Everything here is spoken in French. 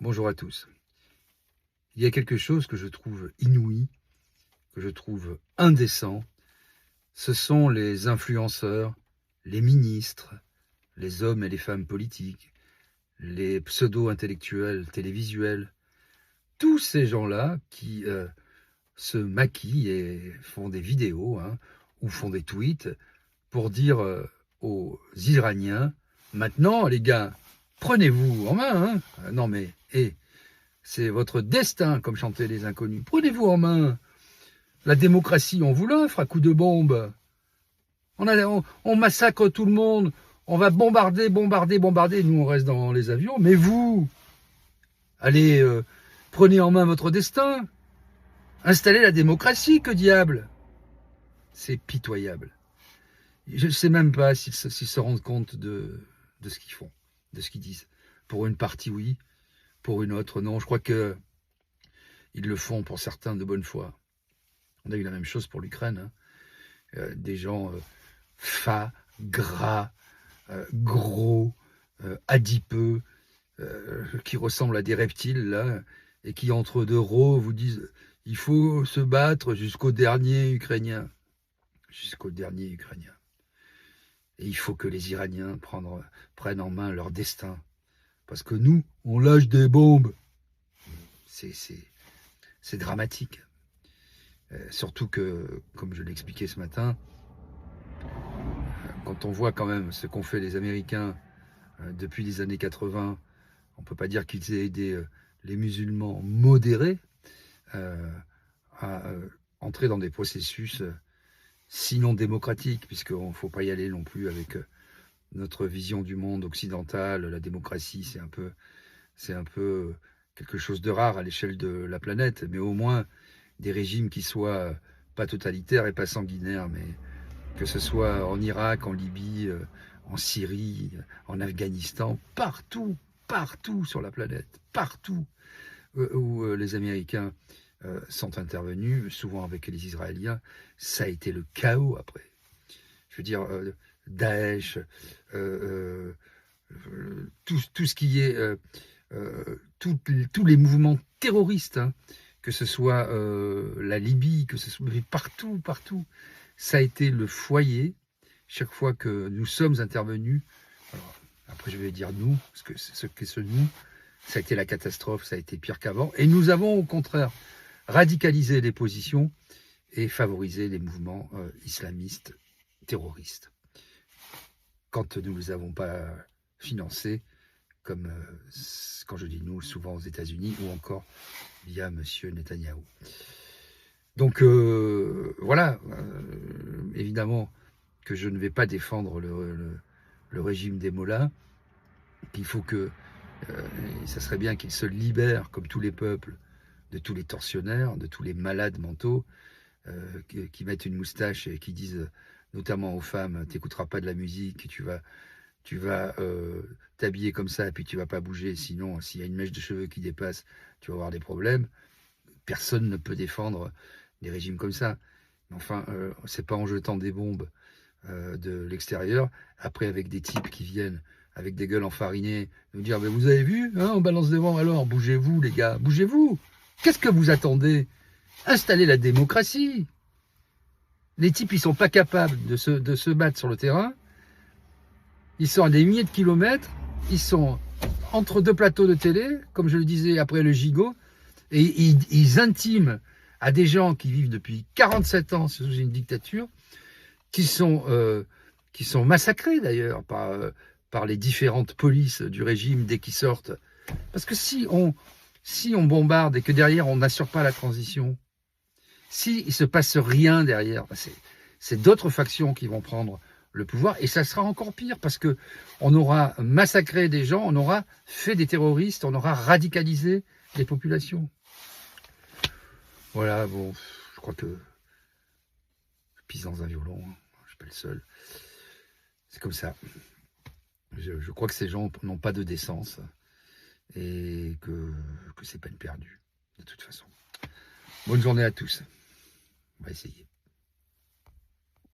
Bonjour à tous. Il y a quelque chose que je trouve inouï, que je trouve indécent. Ce sont les influenceurs, les ministres, les hommes et les femmes politiques, les pseudo-intellectuels télévisuels, tous ces gens-là qui se maquillent et font des vidéos ou font des tweets pour dire aux Iraniens, maintenant les gars, prenez-vous en main. Non mais, c'est votre destin, comme chantaient les inconnus. Prenez-vous en main. La démocratie, on vous l'offre à coups de bombe. On massacre tout le monde. On va bombarder. Nous, on reste dans les avions. Mais vous, allez, prenez en main votre destin. Installez la démocratie, que diable. C'est pitoyable. Je ne sais même pas s'ils se rendent compte de ce qu'ils font, de ce qu'ils disent. Pour une partie, oui. Pour une autre, non. Je crois que ils le font pour certains de bonne foi. On a eu la même chose pour l'Ukraine. Des gens fats, gras, gros, adipeux, qui ressemblent à des reptiles, là, et qui, entre deux rots, vous disent « Il faut se battre jusqu'au dernier Ukrainien. » Jusqu'au dernier Ukrainien. Et il faut que les Iraniens prennent en main leur destin. Parce que nous, on lâche des bombes. C'est dramatique. Surtout que, comme je l'expliquais ce matin, quand on voit quand même ce qu'ont fait les Américains depuis les années 80, on ne peut pas dire qu'ils aient aidé les musulmans modérés à entrer dans des processus sinon démocratiques, puisqu'il ne faut pas y aller non plus avec notre vision du monde occidental. La démocratie, c'est un peu quelque chose de rare à l'échelle de la planète, mais au moins des régimes qui soient pas totalitaires et pas sanguinaires, mais que ce soit en Irak, en Libye, en Syrie, en Afghanistan, partout sur la planète, partout où les Américains sont intervenus, souvent avec les Israéliens, ça a été le chaos après. Je veux dire, Daesh, tout ce qui est, tous les mouvements terroristes, que ce soit la Libye, que ce soit partout, ça a été le foyer. Chaque fois que nous sommes intervenus, alors, après je vais dire nous, parce que ce que ce nous, ça a été la catastrophe, ça a été pire qu'avant. Et nous avons au contraire radicalisé les positions et favorisé les mouvements islamistes, terroristes. Quand nous ne les avons pas financés, comme quand je dis nous, souvent aux États-Unis ou encore via M. Netanyahou. Donc voilà, évidemment que je ne vais pas défendre le régime des mollahs, qu'il faut que, ça serait bien qu'ils se libèrent, comme tous les peuples, de tous les tortionnaires, de tous les malades mentaux, qui mettent une moustache et qui disent, notamment aux femmes, t'écouteras pas de la musique, tu vas t'habiller comme ça et puis tu vas pas bouger, sinon s'il y a une mèche de cheveux qui dépasse, tu vas avoir des problèmes. Personne ne peut défendre des régimes comme ça. Mais enfin, c'est pas en jetant des bombes de l'extérieur, après avec des types qui viennent avec des gueules enfarinées, nous dire, mais vous avez vu, on balance des bombes, alors bougez-vous les gars, bougez-vous. Qu'est-ce que vous attendez? Installez la démocratie. Les types, ils sont pas capables de se battre sur le terrain. Ils sont à des milliers de kilomètres, ils sont entre deux plateaux de télé, comme je le disais après le gigot, et ils intiment à des gens qui vivent depuis 47 ans sous une dictature, qui sont massacrés d'ailleurs par les différentes polices du régime dès qu'ils sortent. Parce que si on bombarde et que derrière on n'assure pas la transition, s'il ne se passe rien derrière, c'est d'autres factions qui vont prendre le pouvoir, et ça sera encore pire, parce que on aura massacré des gens, on aura fait des terroristes, on aura radicalisé les populations. Voilà, bon, je crois que je pisse dans un violon, je suis pas le seul. C'est comme ça. Je crois que ces gens n'ont pas de décence, et que c'est peine perdue, de toute façon. Bonne journée à tous. On va essayer.